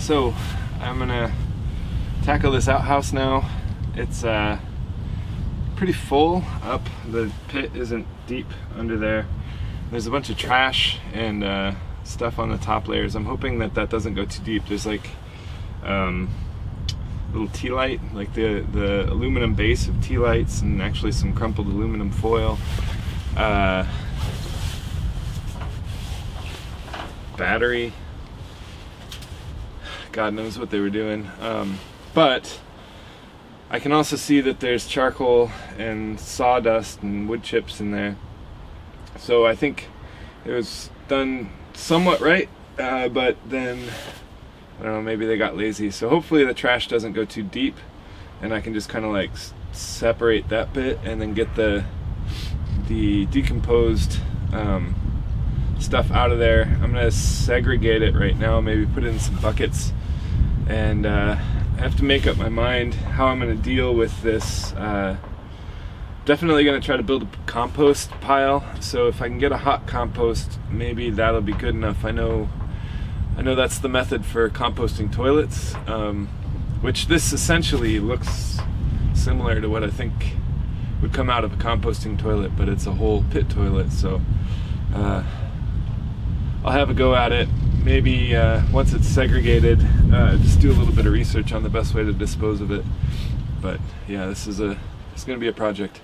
So I'm gonna tackle this outhouse now. It's pretty full up. The pit isn't deep under there. There's a bunch of trash and stuff on the top layers. I'm hoping that that doesn't go too deep. There's like little tea light, like the aluminum base of tea lights, and actually some crumpled aluminum foil. Battery. God knows what they were doing. But I can also see that there's charcoal and sawdust and wood chips in there. So I think it was done somewhat right, but then, I don't know, maybe they got lazy. So hopefully the trash doesn't go too deep and I can just kind of like separate that bit and then get the decomposed stuff out of there. I'm gonna segregate it right now, maybe put it in some buckets, and I have to make up my mind how I'm gonna deal with this. Definitely gonna try to build a compost pile, so if I can get a hot compost, maybe that'll be good enough. I know that's the method for composting toilets, which this essentially looks similar to what I think would come out of a composting toilet, but it's a whole pit toilet. So I'll have a go at it. Maybe once it's segregated, just do a little bit of research on the best way to dispose of it. But yeah, it's going to be a project.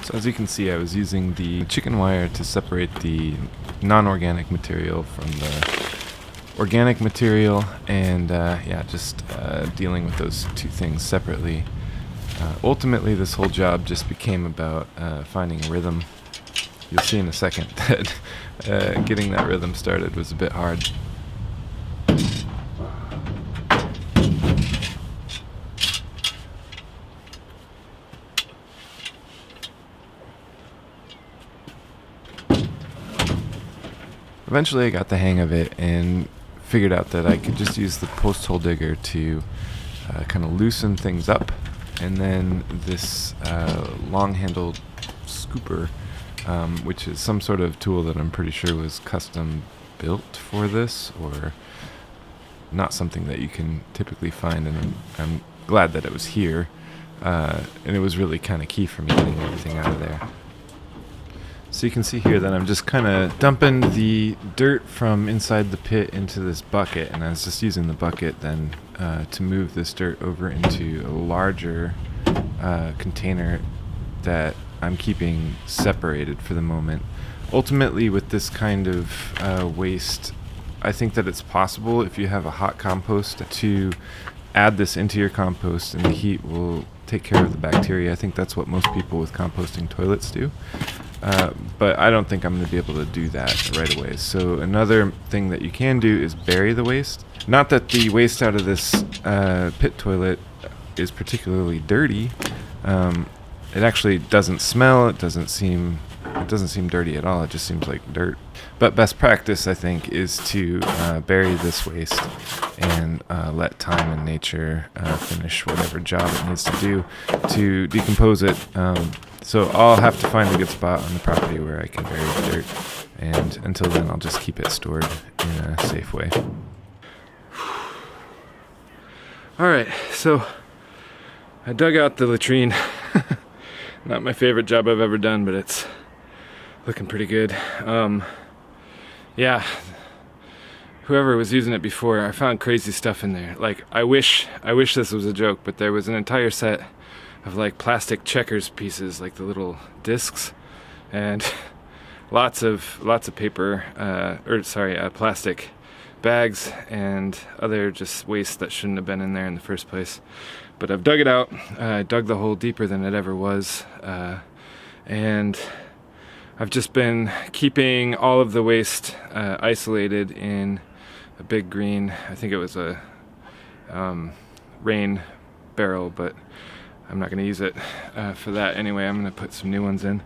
So as you can see, I was using the chicken wire to separate the non-organic material from the organic material, and just dealing with those two things separately. Ultimately, this whole job just became about finding a rhythm. You'll see in a second that getting that rhythm started was a bit hard. Eventually I got the hang of it and figured out that I could just use the post hole digger to kind of loosen things up, and then this long-handled scooper, which is some sort of tool that I'm pretty sure was custom built for this, or not something that you can typically find, and I'm glad that it was here, and it was really kind of key for me getting everything out of there. So you can see here that I'm just kind of dumping the dirt from inside the pit into this bucket, and I was just using the bucket then to move this dirt over into a larger container that I'm keeping separated for the moment. Ultimately, with this kind of waste, I think that it's possible if you have a hot compost to add this into your compost, and the heat will take care of the bacteria. I think that's what most people with composting toilets do. But I don't think I'm going to be able to do that right away. So another thing that you can do is bury the waste. Not that the waste out of this pit toilet is particularly dirty. It actually doesn't smell. It doesn't seem dirty at all. It just seems like dirt. But best practice, I think, is to bury this waste and let time and nature finish whatever job it needs to do to decompose it. So I'll have to find a good spot on the property where I can bury the dirt. And until then, I'll just keep it stored in a safe way. All right, so I dug out the latrine. Not my favorite job I've ever done, but it's looking pretty good. Yeah, whoever was using it before, I found crazy stuff in there. Like, I wish this was a joke, but there was an entire set of like plastic checkers pieces, like the little discs, and lots of paper, plastic bags and other just waste that shouldn't have been in there in the first place. But I've dug it out. I dug the hole deeper than it ever was, and I've just been keeping all of the waste isolated in a big green, I think it was a rain barrel, but I'm not going to use it for that anyway. I'm going to put some new ones in.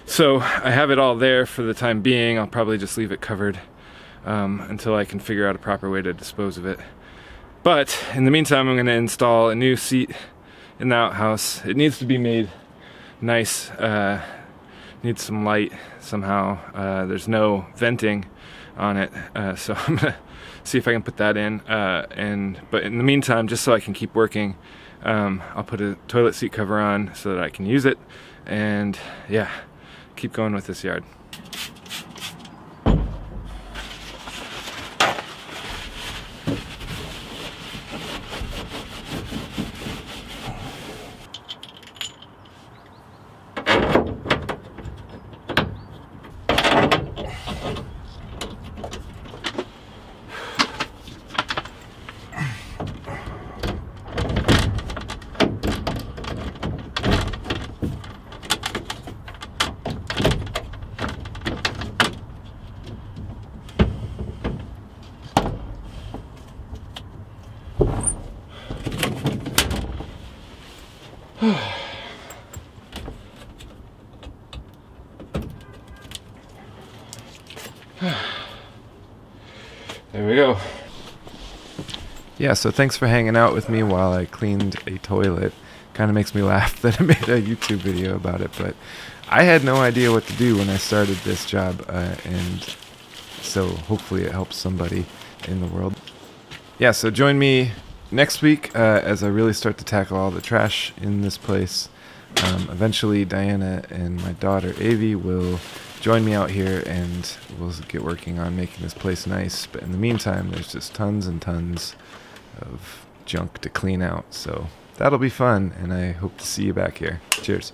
So I have it all there for the time being. I'll probably just leave it covered until I can figure out a proper way to dispose of it. But in the meantime, I'm going to install a new seat in the outhouse. It needs to be made nice. Needs some light somehow. There's no venting on it, so I'm going to see if I can put that in. But in the meantime, just so I can keep working, I'll put a toilet seat cover on so that I can use it, and yeah, keep going with this yard. There we go. Yeah, so thanks for hanging out with me while I cleaned a toilet. Kind of makes me laugh that I made a YouTube video about it, but I had no idea what to do when I started this job, and so hopefully it helps somebody in the world. Yeah, so join me next week as I really start to tackle all the trash in this place. Eventually Diana and my daughter Avi will join me out here and we'll get working on making this place nice. But in the meantime, there's just tons and tons of junk to clean out. So that'll be fun, and I hope to see you back here. Cheers.